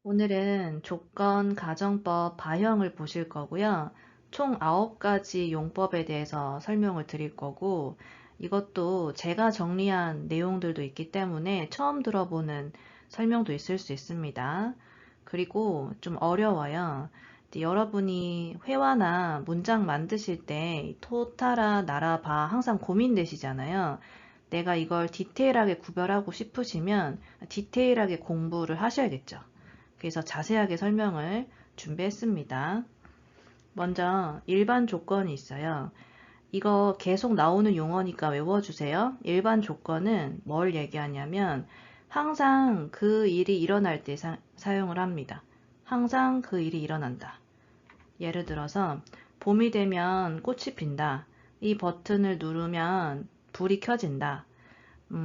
오늘은 조건 가정법 바형을 보실 거고요. 총 9가지 용법에 대해서 설명을 드릴 거고, 이것도 제가 정리한 내용들도 있기 때문에 처음 들어보는 설명도 있을 수 있습니다. 그리고 좀 어려워요. 여러분이 회화나 문장 만드실 때 토타라, 나라바 항상 고민되시잖아요. 내가 이걸 디테일하게 구별하고 싶으시면 디테일하게 공부를 하셔야겠죠. 그래서 자세하게 설명을 준비했습니다. 먼저 일반 조건이 있어요. 이거 계속 나오는 용어니까 외워주세요. 일반 조건은 뭘 얘기하냐면 항상 그 일이 일어날 때 사용을 합니다. 항상 그 일이 일어난다. 예를 들어서 봄이 되면 꽃이 핀다. 이 버튼을 누르면 불이 켜진다.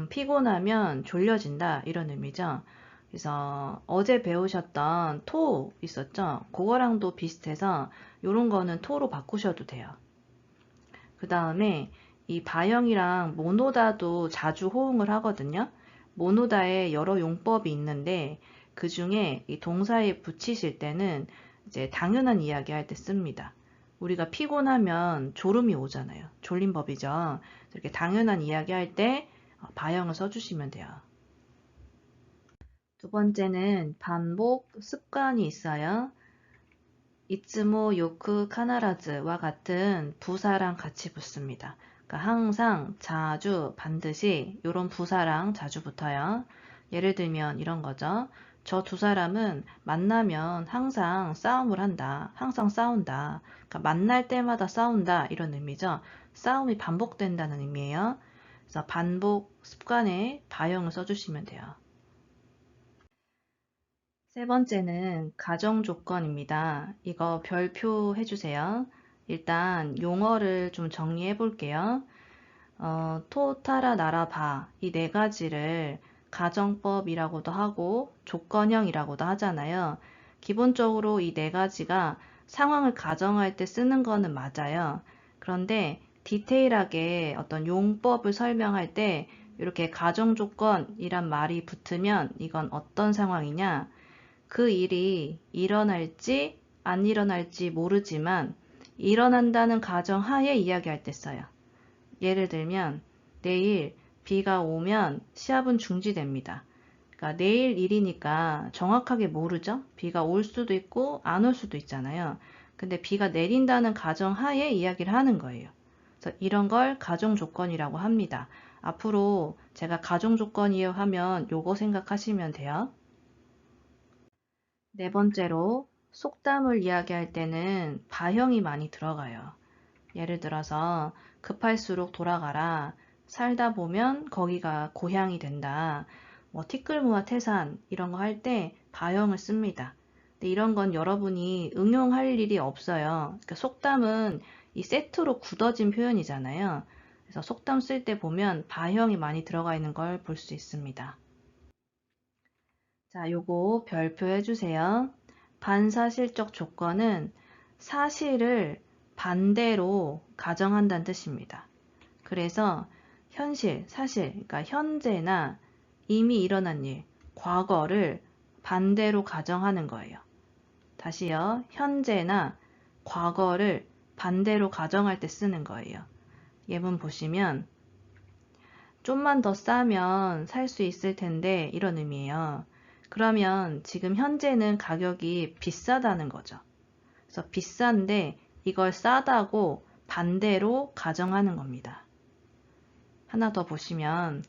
피곤하면 졸려진다. 이런 의미죠. 그래서 어제 배우셨던 토 있었죠? 그거랑도 비슷해서 이런 거는 토로 바꾸셔도 돼요. 그 다음에 이 바형이랑 모노다도 자주 호응을 하거든요. 모노다에 여러 용법이 있는데 그 중에 이 동사에 붙이실 때는 이제 당연한 이야기 할 때 씁니다. 우리가 피곤하면 졸음이 오잖아요. 졸린 법이죠. 이렇게 당연한 이야기 할 때 바형을 써주시면 돼요. 두 번째는 반복 습관이 있어요. 이츠모 요크 카나라즈와 같은 부사랑 같이 붙습니다. 그러니까 항상, 자주, 반드시 이런 부사랑 자주 붙어요. 예를 들면 이런 거죠. 저 두 사람은 만나면 항상 싸움을 한다. 항상 싸운다. 그러니까 만날 때마다 싸운다. 이런 의미죠. 싸움이 반복된다는 의미예요. 그래서 반복 습관에 바형을 써주시면 돼요. 세 번째는 가정 조건입니다. 이거 별표 해주세요. 일단 용어를 좀 정리해 볼게요. 토타라 나라바 이 네 가지를 가정법이라고도 하고 조건형이라고도 하잖아요. 기본적으로 이 네 가지가 상황을 가정할 때 쓰는 거는 맞아요. 그런데 디테일하게 어떤 용법을 설명할 때 이렇게 가정조건이란 말이 붙으면 이건 어떤 상황이냐? 그 일이 일어날지 안 일어날지 모르지만 일어난다는 가정하에 이야기할 때 써요. 예를 들면 내일 비가 오면 시합은 중지됩니다. 그러니까 내일 일이니까 정확하게 모르죠. 비가 올 수도 있고 안 올 수도 있잖아요. 근데 비가 내린다는 가정하에 이야기를 하는 거예요. 그래서 이런 걸 가정 조건이라고 합니다. 앞으로 제가 가정 조건이에요 하면 요거 생각하시면 돼요. 네 번째로 속담을 이야기할 때는 바형이 많이 들어가요. 예를 들어서 급할수록 돌아가라. 살다 보면 거기가 고향이 된다. 뭐 티끌모아 태산 이런 거 할 때 바형을 씁니다. 근데 이런 건 여러분이 응용할 일이 없어요. 그러니까 속담은 이 세트로 굳어진 표현이잖아요. 그래서 속담 쓸 때 보면 바형이 많이 들어가 있는 걸 볼 수 있습니다. 자, 요거 별표 해주세요. 반사실적 조건은 사실을 반대로 가정한다는 뜻입니다. 그래서 현실, 사실, 그러니까 현재나 이미 일어난 일, 과거를 반대로 가정하는 거예요. 다시요. 현재나 과거를 반대로 가정할 때 쓰는 거예요. 예문 보시면 좀만 더 싸면 살 수 있을 텐데 이런 의미예요. 그러면 지금 현재는 가격이 비싸다는 거죠. 그래서 비싼데 이걸 싸다고 반대로 가정하는 겁니다. 하나 더 보시면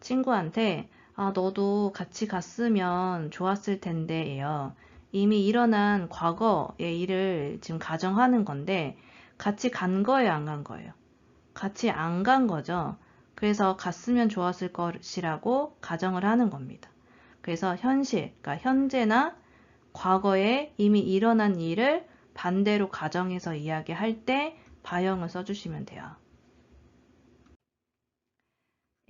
친구한테 너도 같이 갔으면 좋았을 텐데예요. 이미 일어난 과거의 일을 지금 가정하는 건데 같이 간 거예요, 안 간 거예요? 같이 안 간 거죠. 그래서 갔으면 좋았을 것이라고 가정을 하는 겁니다. 그래서 현실, 그러니까 현재나 과거에 이미 일어난 일을 반대로 가정해서 이야기할 때 바형을 써주시면 돼요.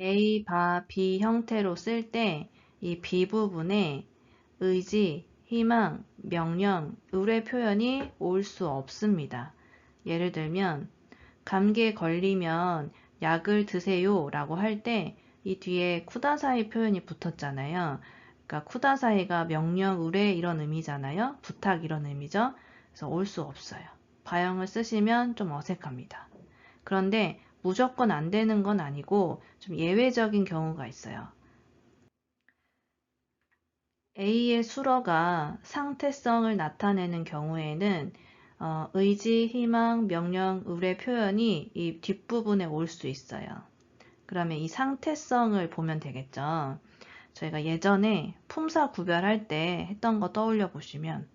A, 바, B 형태로 쓸 때 이 B 부분에 의지, 희망, 명령, 의뢰 표현이 올 수 없습니다. 예를 들면 감기에 걸리면 약을 드세요 라고 할 때 이 뒤에 쿠다사이 표현이 붙었잖아요. 그러니까 쿠다사이가 명령, 의뢰 이런 의미잖아요. 부탁 이런 의미죠. 그래서 올 수 없어요. 바형을 쓰시면 좀 어색합니다. 그런데 무조건 안 되는 건 아니고 좀 예외적인 경우가 있어요. A의 수러가 상태성을 나타내는 경우에는 의지, 희망, 명령, 의뢰 표현이 이 뒷부분에 올 수 있어요. 그러면 이 상태성을 보면 되겠죠. 저희가 예전에 품사 구별할 때 했던 거 떠올려 보시면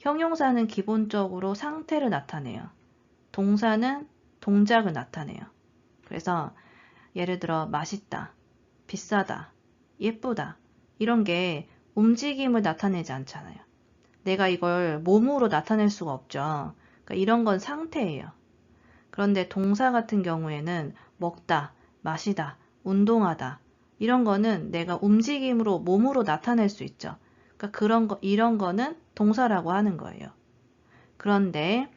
형용사는 기본적으로 상태를 나타내요. 동사는 동작을 나타내요. 그래서 예를 들어 맛있다, 비싸다, 예쁘다 이런 게 움직임을 나타내지 않잖아요. 내가 이걸 몸으로 나타낼 수가 없죠. 그러니까 이런 건 상태예요. 그런데 동사 같은 경우에는 먹다, 마시다, 운동하다 이런 거는 내가 움직임으로 몸으로 나타낼 수 있죠. 그러니까 이런 거는 동사라고 하는 거예요. 그런데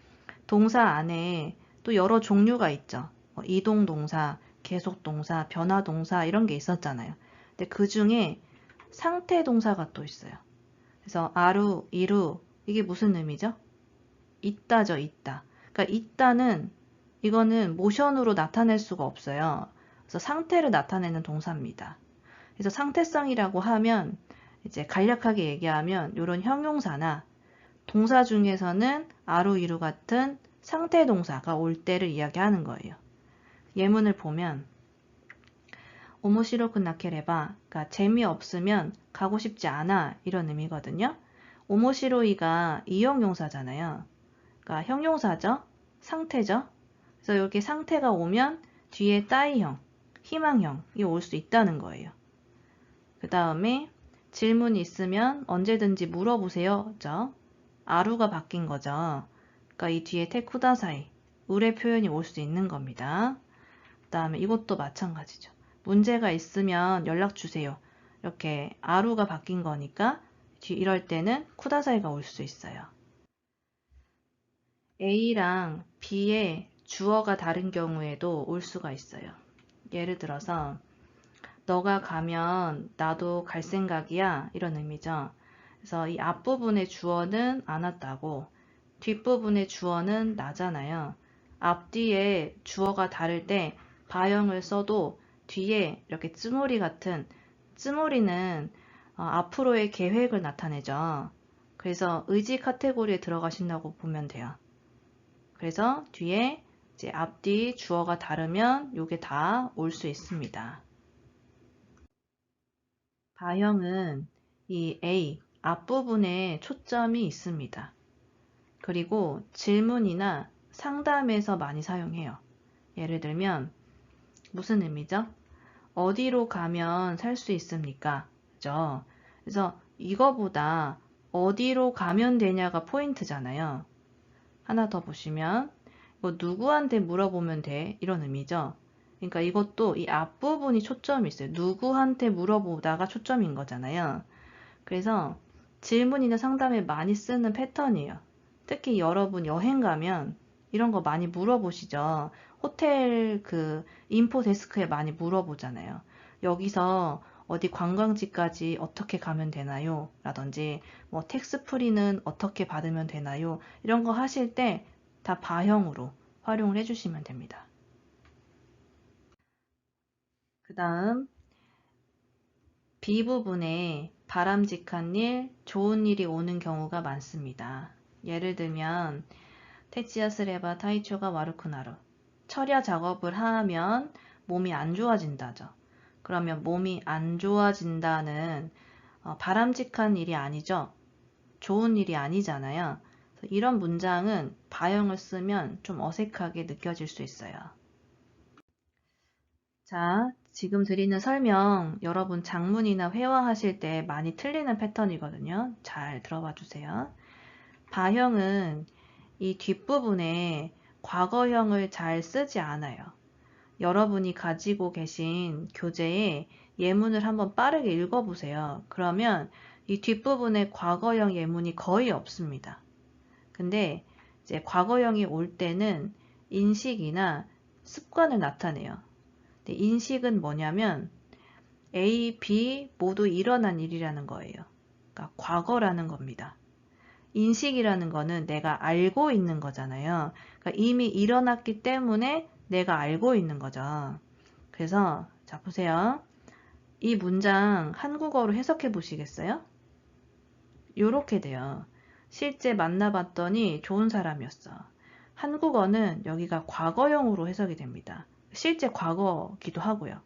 동사 안에 또 여러 종류가 있죠. 이동 동사, 계속 동사, 변화 동사 이런 게 있었잖아요. 근데 그 중에 상태 동사가 또 있어요. 그래서 아루, 이루 이게 무슨 의미죠? 있다죠, 있다. 그러니까 있다는 이거는 모션으로 나타낼 수가 없어요. 그래서 상태를 나타내는 동사입니다. 그래서 상태성이라고 하면 이제 간략하게 얘기하면 이런 형용사나 동사 중에서는 아루, 이루 같은 상태 동사가 올 때를 이야기하는 거예요. 예문을 보면 오모시로쿠 나케레바, 그러니까 재미없으면 가고 싶지 않아 이런 의미거든요. 오모시로이가 이형용사잖아요. 그러니까 형용사죠. 상태죠. 그래서 여기 상태가 오면 뒤에 따이형, 희망형이 올 수 있다는 거예요. 그 다음에 질문이 있으면 언제든지 물어보세요. 죠. 아루가 바뀐 거죠. 그러니까 이 뒤에 테쿠다사이, 의뢰 표현이 올 수 있는 겁니다. 그 다음에 이것도 마찬가지죠. 문제가 있으면 연락 주세요. 이렇게 아루가 바뀐 거니까 이럴 때는 쿠다사이가 올 수 있어요. A랑 B의 주어가 다른 경우에도 올 수가 있어요. 예를 들어서 너가 가면 나도 갈 생각이야 이런 의미죠. 그래서 이 앞부분의 주어는 안 왔다고 뒷부분의 주어는 나잖아요. 앞뒤에 주어가 다를 때 바형을 써도 뒤에 이렇게 쯔모리 같은 쯔모리는 앞으로의 계획을 나타내죠. 그래서 의지 카테고리에 들어가신다고 보면 돼요. 그래서 뒤에 이제 앞뒤 주어가 다르면 이게 다 올 수 있습니다. 바형은 이 A 앞부분에 초점이 있습니다. 그리고 질문이나 상담에서 많이 사용해요. 예를 들면 무슨 의미죠? 어디로 가면 살 수 있습니까? 그죠? 그래서 이거보다 어디로 가면 되냐가 포인트잖아요. 하나 더 보시면 뭐 누구한테 물어보면 돼 이런 의미죠. 그러니까 이것도 이 앞부분이 초점이 있어요. 누구한테 물어보다가 초점인 거잖아요. 그래서 질문이나 상담에 많이 쓰는 패턴이에요. 특히 여러분 여행 가면 이런 거 많이 물어보시죠. 호텔 그 인포 데스크에 많이 물어보잖아요. 여기서 어디 관광지까지 어떻게 가면 되나요? 라든지 뭐 텍스프리는 어떻게 받으면 되나요? 이런 거 하실 때 다 바형으로 활용을 해주시면 됩니다. 그 다음 B 부분에 바람직한 일, 좋은 일이 오는 경우가 많습니다. 예를 들면 테치야스레바 타이초가 와르쿠나루 철야 작업을 하면 몸이 안 좋아진다죠. 그러면 몸이 안 좋아진다는 바람직한 일이 아니죠. 좋은 일이 아니잖아요. 이런 문장은 바형을 쓰면 좀 어색하게 느껴질 수 있어요. 자, 지금 드리는 설명 여러분 장문이나 회화하실 때 많이 틀리는 패턴이거든요. 잘 들어봐 주세요. 바형은 이 뒷부분에 과거형을 잘 쓰지 않아요. 여러분이 가지고 계신 교재에 예문을 한번 빠르게 읽어보세요. 그러면 이 뒷부분에 과거형 예문이 거의 없습니다. 근데 이제 과거형이 올 때는 인식이나 습관을 나타내요. 근데 인식은 뭐냐면 A, B 모두 일어난 일이라는 거예요. 그러니까 과거라는 겁니다. 인식이라는 거는 내가 알고 있는 거잖아요. 그러니까 이미 일어났기 때문에 내가 알고 있는 거죠. 그래서 자 보세요. 이 문장 한국어로 해석해 보시겠어요? 요렇게 돼요. 실제 만나봤더니 좋은 사람이었어. 한국어는 여기가 과거형으로 해석이 됩니다. 실제 과거기도 하고요.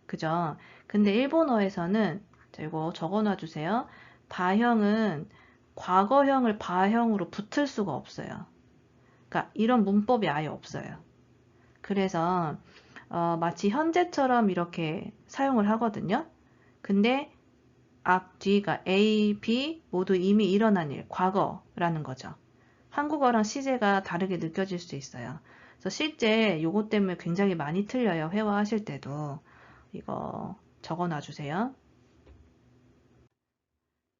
그죠? 근데 일본어에서는 자, 이거 적어놔 주세요. 바형은 과거형을 바형으로 붙을 수가 없어요. 그러니까 이런 문법이 아예 없어요. 그래서 마치 현재처럼 이렇게 사용을 하거든요. 근데 앞, 뒤가 A, B 모두 이미 일어난 일, 과거라는 거죠. 한국어랑 시제가 다르게 느껴질 수 있어요. 그래서 실제 요거 때문에 굉장히 많이 틀려요. 회화하실 때도. 이거 적어 놔주세요.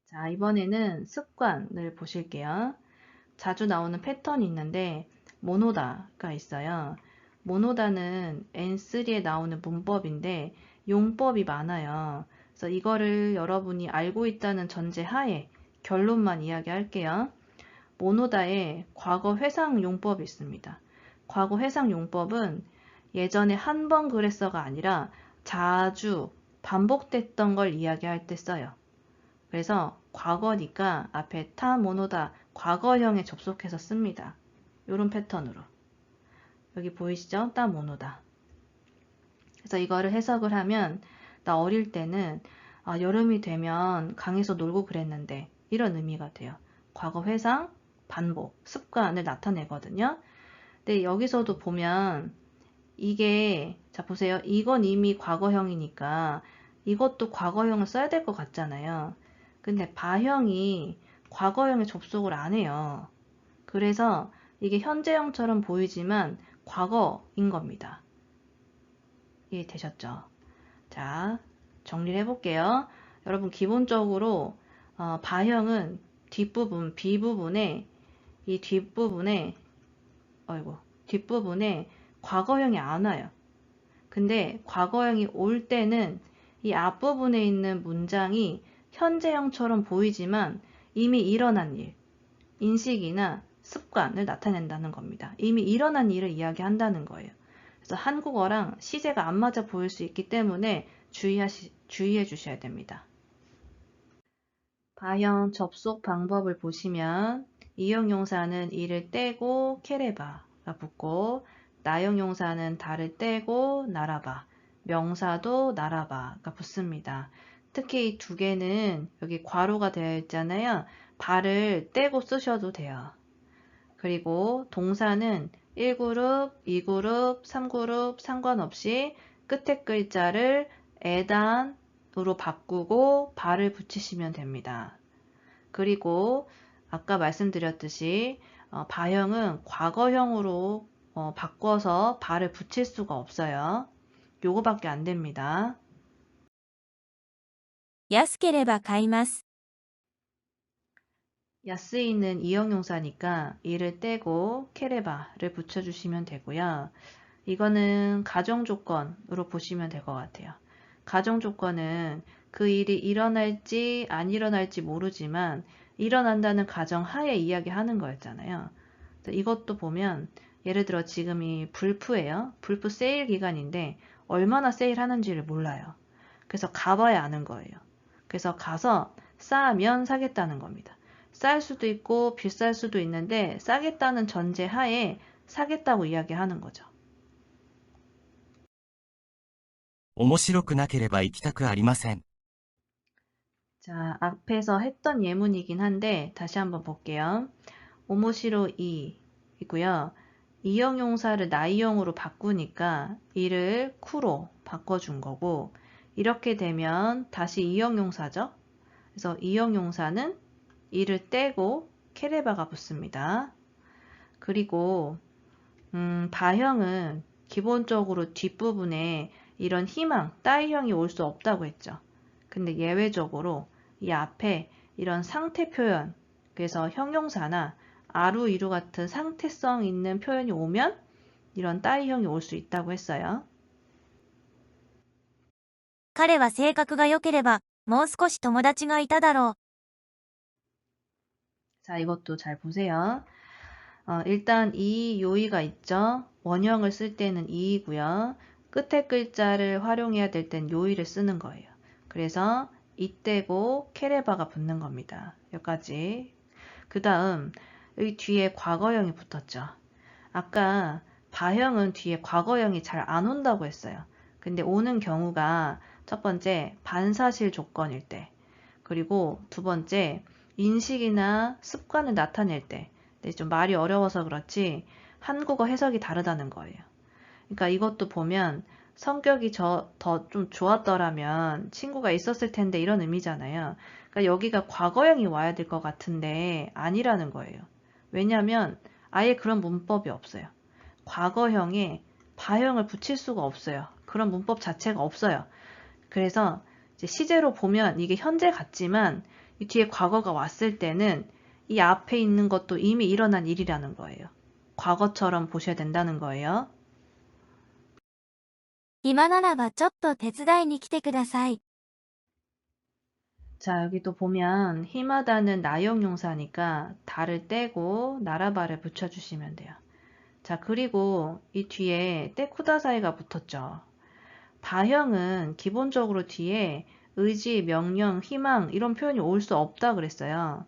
자, 이번에는 습관을 보실게요. 자주 나오는 패턴이 있는데 모노다가 있어요. 모노다는 N3에 나오는 문법인데 용법이 많아요. 그래서 이거를 여러분이 알고 있다는 전제 하에 결론만 이야기할게요. 모노다에 과거 회상 용법이 있습니다. 과거 회상 용법은 예전에 한 번 그랬어가 아니라 자주 반복됐던 걸 이야기할 때 써요. 그래서 과거니까 앞에 타 모노다 과거형에 접속해서 씁니다. 이런 패턴으로. 여기 보이시죠? 따 모노다. 그래서 이거를 해석을 하면 나 어릴 때는 여름이 되면 강에서 놀고 그랬는데 이런 의미가 돼요. 과거 회상, 반복, 습관을 나타내거든요. 근데 여기서도 보면 이게 자 보세요. 이건 이미 과거형이니까 이것도 과거형을 써야 될 것 같잖아요. 근데 바형이 과거형에 접속을 안 해요. 그래서 이게 현재형처럼 보이지만 과거인 겁니다. 이해되셨죠? 자, 정리를 해볼게요. 여러분 기본적으로 바형은 뒷부분, B부분에 이 뒷부분에 과거형이 안 와요. 근데 과거형이 올 때는 이 앞부분에 있는 문장이 현재형처럼 보이지만 이미 일어난 일, 인식이나 습관을 나타낸다는 겁니다. 이미 일어난 일을 이야기한다는 거예요. 그래서 한국어랑 시제가 안 맞아 보일 수 있기 때문에 주의해 주셔야 됩니다. 바형 접속 방법을 보시면 이형용사는 이를 떼고 케레바가 붙고 나형용사는 다를 떼고 나라바, 명사도 나라바가 붙습니다. 특히 이 두 개는 여기 괄호가 되어 있잖아요. 바를 떼고 쓰셔도 돼요. 그리고 동사는 1그룹, 2그룹, 3그룹 상관없이 끝에 글자를 에단으로 바꾸고 발을 붙이시면 됩니다. 그리고 아까 말씀드렸듯이 바형은 과거형으로 바꿔서 발을 붙일 수가 없어요. 요거밖에 안 됩니다. 安ければ買います。 야스이는 이형용사니까 이를 떼고 케레바를 붙여주시면 되고요. 이거는 가정조건으로 보시면 될 것 같아요. 가정조건은 그 일이 일어날지 안 일어날지 모르지만 일어난다는 가정하에 이야기하는 거였잖아요. 이것도 보면 예를 들어 지금이 불프예요. 불프 세일 기간인데 얼마나 세일하는지를 몰라요. 그래서 가봐야 아는 거예요. 그래서 가서 싸면 사겠다는 겁니다. 쌀 수도 있고 비쌀 수도 있는데 싸겠다는 전제 하에 사겠다고 이야기하는 거죠. 面白くなければ行きたくありません。 자, 앞에서 했던 예문이긴 한데 다시 한번 볼게요. 오모시로 이고요. 이형용사를 나이형으로 바꾸니까 이를 쿠로 바꿔준 거고 이렇게 되면 다시 이형용사죠. 그래서 이형용사는 이를 떼고 케레바가 붙습니다. 그리고 바형은 기본적으로 뒷부분에 이런 희망, 따이형이 올 수 없다고 했죠. 근데 예외적으로 이 앞에 이런 상태 표현, 그래서 형용사나 아루, 이루 같은 상태성 있는 표현이 오면 이런 따이형이 올 수 있다고 했어요. 彼は性格が良ければ、もう少し友達がいただろう。 자, 이것도 잘 보세요. 일단 이 요의가 있죠. 원형을 쓸 때는 이이고요. 끝에 글자를 활용해야 될 땐 요의를 쓰는 거예요. 그래서 이때고 케레바가 붙는 겁니다. 여기까지. 그 다음 여기 뒤에 과거형이 붙었죠. 아까 바형은 뒤에 과거형이 잘 안 온다고 했어요. 근데 오는 경우가 첫 번째 반사실 조건일 때, 그리고 두 번째 인식이나 습관을 나타낼 때. 근데 좀 말이 어려워서 그렇지 한국어 해석이 다르다는 거예요. 그러니까 이것도 보면 성격이 더 좀 좋았더라면 친구가 있었을 텐데 이런 의미잖아요. 그러니까 여기가 과거형이 와야 될 것 같은데 아니라는 거예요. 왜냐하면 아예 그런 문법이 없어요. 과거형에 바형을 붙일 수가 없어요. 그런 문법 자체가 없어요. 그래서 이제 시제로 보면 이게 현재 같지만 이 뒤에 과거가 왔을 때는 이 앞에 있는 것도 이미 일어난 일이라는 거예요. 과거처럼 보셔야 된다는 거예요. 今ならばちょっと手伝いに来てください。 자, 여기 또 보면 히마다는 나용용사니까 다를 떼고 나라바를 붙여주시면 돼요. 자, 그리고 이 뒤에 때쿠다사이가 붙었죠. 바형은 기본적으로 뒤에 의지, 명령, 희망 이런 표현이 올 수 없다 그랬어요.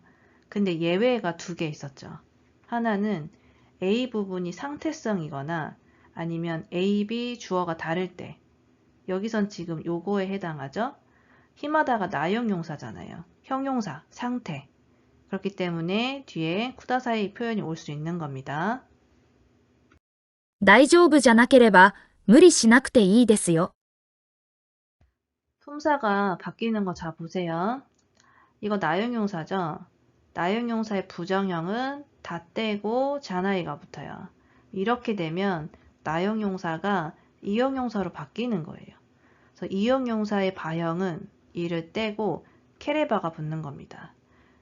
근데 예외가 두 개 있었죠. 하나는 A 부분이 상태성이거나 아니면 A, B 주어가 다를 때. 여기선 지금 요거에 해당하죠. 히마다가 나형용사잖아요. 형용사, 상태. 그렇기 때문에 뒤에 쿠다사이 표현이 올 수 있는 겁니다. 大丈夫じゃなければ無理しなくていいですよ。 품사가 바뀌는 거 잘 보세요. 이거 나형용사죠. 나형용사의 부정형은 다 떼고 자나이가 붙어요. 이렇게 되면 나형용사가 이형용사로 바뀌는 거예요. 그래서 이형용사의 바형은 이를 떼고 케레바가 붙는 겁니다.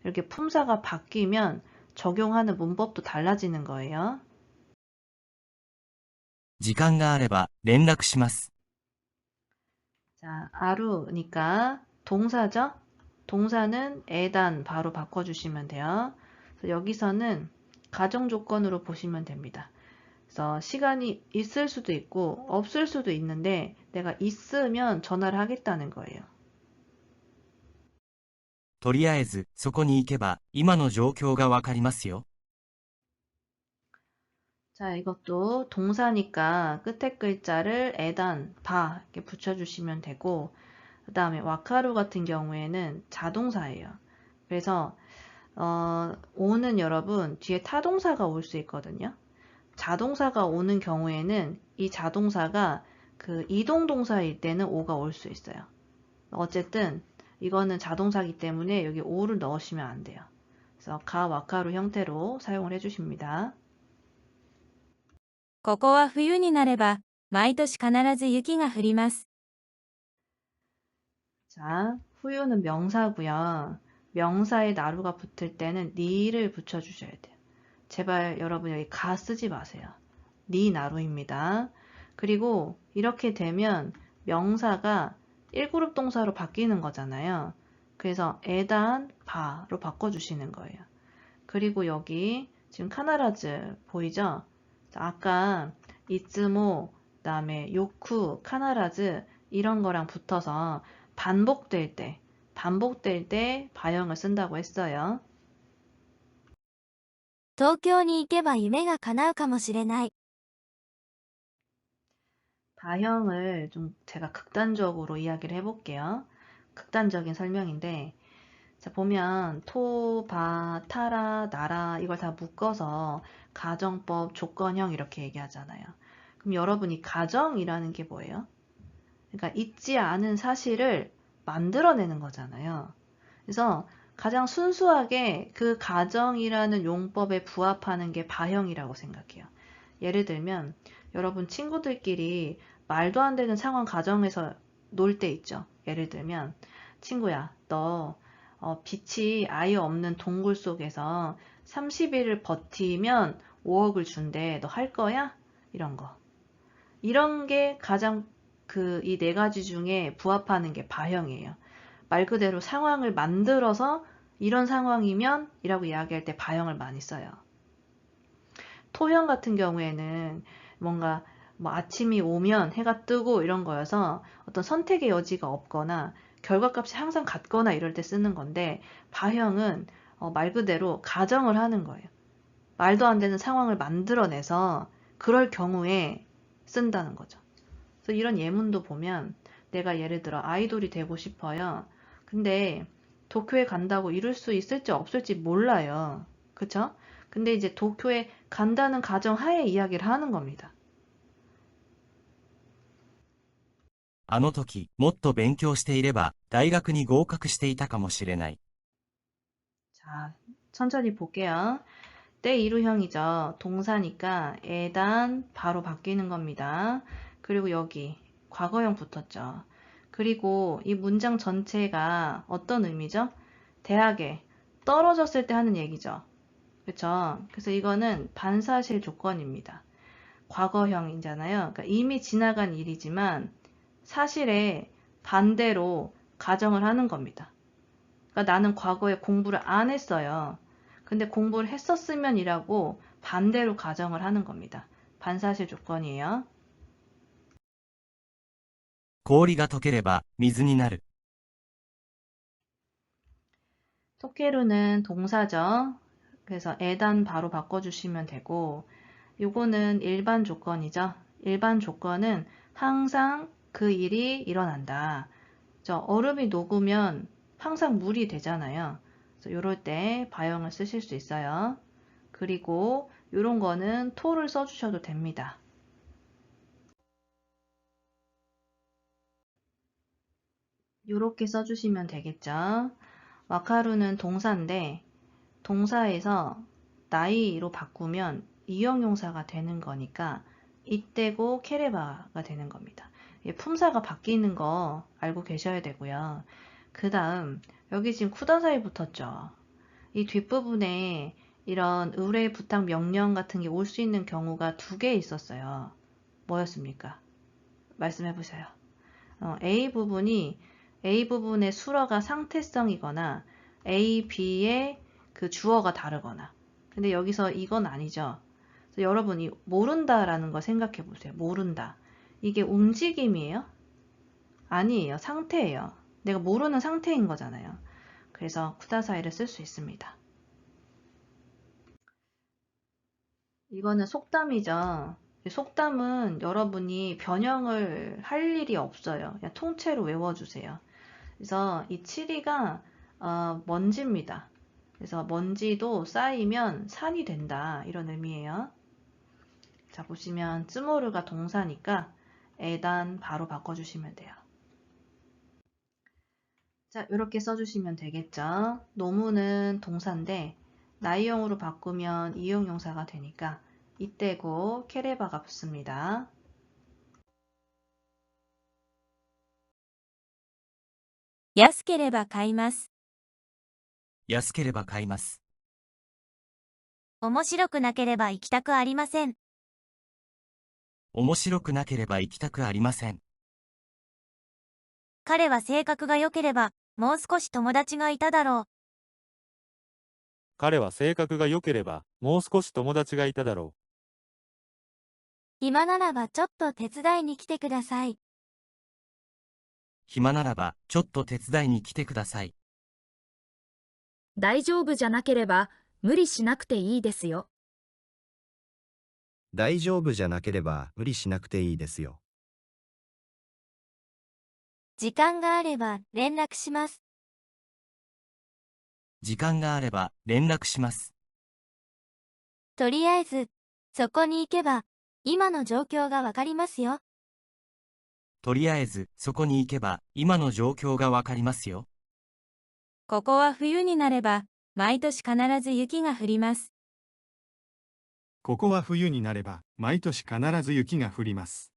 이렇게 품사가 바뀌면 적용하는 문법도 달라지는 거예요. 時間があれば連絡します。 자, 아루니까 동사죠? 동사는 에단 바로 바꿔주시면 돼요. 그래서 여기서는 가정 조건으로 보시면 됩니다. 그래서 시간이 있을 수도 있고 없을 수도 있는데 내가 있으면 전화를 하겠다는 거예요. とりあえずそこに行けば今の状況がわかりますよ。 자, 이것도 동사니까 끝에 글자를 에단, 바 이렇게 붙여주시면 되고, 그 다음에 와카루 같은 경우에는 자동사예요. 그래서 오는 여러분 뒤에 타동사가 올 수 있거든요. 자동사가 오는 경우에는 이 자동사가 그 이동동사일 때는 오가 올 수 있어요. 어쨌든 이거는 자동사이기 때문에 여기 오를 넣으시면 안 돼요. 그래서 가 와카루 형태로 사용을 해주십니다. ここは冬になれば、毎年必ず雪が降ります。 자, 후유는 명사고요. 명사에 나루가 붙을 때는 니를 붙여주셔야 돼요. 제발 여러분 여기 가 쓰지 마세요. 니 나루입니다. 그리고 이렇게 되면 명사가 1그룹 동사로 바뀌는 거잖아요. 그래서 에단, 바로 바꿔주시는 거예요. 그리고 여기 지금 카나라즈 보이죠? 아까 이츠모, 그다음에 요쿠, 카나라즈 이런 거랑 붙어서 반복될 때 바형을 쓴다고 했어요. 東京に行けば夢が叶うかもしれない。 바형을 좀 제가 극단적으로 이야기를 해볼게요. 극단적인 설명인데, 자, 보면 토, 바, 타라, 나라 이걸 다 묶어서 가정법, 조건형 이렇게 얘기하잖아요. 그럼 여러분이 가정이라는 게 뭐예요? 그러니까 있지 않은 사실을 만들어내는 거잖아요. 그래서 가장 순수하게 그 가정이라는 용법에 부합하는 게 바형이라고 생각해요. 예를 들면 여러분 친구들끼리 말도 안 되는 상황 가정에서 놀 때 있죠. 예를 들면 친구야, 너 빛이 아예 없는 동굴 속에서 30일을 버티면 5억을 준대. 너 할 거야? 이런 거. 이런 게 가장 이 네 가지 중에 부합하는 게 바형이에요. 말 그대로 상황을 만들어서 이런 상황이면 이라고 이야기할 때 바형을 많이 써요. 토형 같은 경우에는 뭔가 뭐 아침이 오면 해가 뜨고 이런 거여서 어떤 선택의 여지가 없거나 결과값이 항상 같거나 이럴 때 쓰는 건데, 바형은 말 그대로 가정을 하는 거예요. 말도 안 되는 상황을 만들어내서 그럴 경우에 쓴다는 거죠. 그래서 이런 예문도 보면, 내가 예를 들어 아이돌이 되고 싶어요. 근데 도쿄에 간다고 이룰 수 있을지 없을지 몰라요. 그쵸? 근데 이제 도쿄에 간다는 가정 하에 이야기를 하는 겁니다. あの時、もっと勉強していれば、大学に合格していたかもしれない。 자, 천천히 볼게요. 때 이루형이죠. 동사니까 에단 바로 바뀌는 겁니다. 그리고 여기 과거형 붙었죠. 그리고 이 문장 전체가 어떤 의미죠? 대학에 떨어졌을 때 하는 얘기죠. 그렇죠? 그래서 이거는 반사실 조건입니다. 과거형이잖아요. 그러니까 이미 지나간 일이지만 사실에 반대로 가정을 하는 겁니다. 그러니까 나는 과거에 공부를 안 했어요. 근데 공부를 했었으면 이라고 반대로 가정을 하는 겁니다. 반사실 조건이에요. 氷が溶ければ、水になる。 토케루는 동사죠. 그래서 에단 바로 바꿔주시면 되고, 요거는 일반 조건이죠. 일반 조건은 항상 그 일이 일어난다. 얼음이 녹으면 항상 물이 되잖아요. 그래서 이럴 때 바형을 쓰실 수 있어요. 그리고 이런 거는 to를 써주셔도 됩니다. 이렇게 써주시면 되겠죠. 와카루는 동사인데 동사에서 나이로 바꾸면 이형용사가 되는 거니까 이때고 케레바가 되는 겁니다. 품사가 바뀌는 거 알고 계셔야 되고요. 그 다음 여기 지금 쿠다사이 붙었죠. 이 뒷부분에 이런 의뢰 부탁 명령 같은 게 올 수 있는 경우가 두 개 있었어요. 뭐였습니까? 말씀해 보세요. A 부분의 수어가 상태성이거나 A, B의 그 주어가 다르거나. 근데 여기서 이건 아니죠. 그래서 여러분이 모른다라는 거 생각해 보세요. 모른다. 이게 움직임이에요? 아니에요. 상태예요. 내가 모르는 상태인 거잖아요. 그래서 쿠다사이를 쓸 수 있습니다. 이거는 속담이죠. 속담은 여러분이 변형을 할 일이 없어요. 그냥 통째로 외워주세요. 그래서 이 7위가 먼지입니다. 그래서 먼지도 쌓이면 산이 된다. 이런 의미예요. 자, 보시면 쯔모르가 동사니까 에단 바로 바꿔주시면 돼요. 자, 이렇게 써주시면 되겠죠. 노무는 동사인데 나이형으로 바꾸면 이용용사가 되니까 이때고 케레바가 붙습니다. 安ければ買います。安ければ買います。面白くなければ行きたくありません。面白くなければ行きたくありません。彼は性格が良ければ、もう少し友達がいただろう。彼は性格が良ければ、もう少し友達がいただろ暇ならばちょっと手伝いに来てください。暇ならば、ちょっと手伝いに来てください。大丈夫じゃなければ無理しなくていいですよ。大丈夫じゃなければ無理しなくていいですよ。時間があれば連絡します。時間があれば、連絡します。とりあえず、そこに行けば、今の状況がわかりますよ。とりあえず、そこに行けば、今の状況がわかりますよ。ここは冬になれば、毎年必ず雪が降ります。ここは冬になれば、毎年必ず雪が降ります。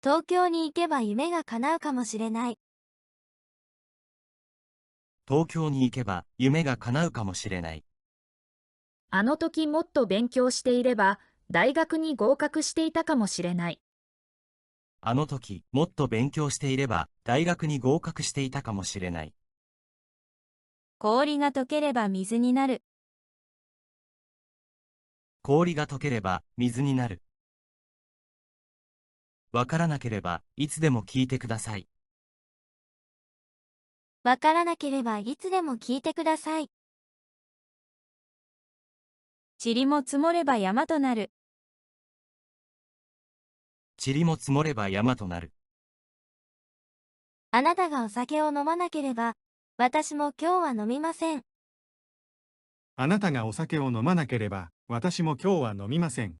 東京に行けば夢が叶うかもしれない。東京に行けば、夢が叶うかもしれない。あの時もっと勉強していれば大学に合格していたかもしれない。あの時、もっと勉強していれば、大学に合格していたかもしれない。氷が溶ければ水になる。氷が溶ければ、水になる。わからなければ、いつでも聞いてください。わからなければいつでも聞いてください。塵も積もれば山となる。塵も積もれば山となる。あなたがお酒を飲まなければ、私も今日は飲みません。あなたがお酒を飲まなければ、私も今日は飲みません。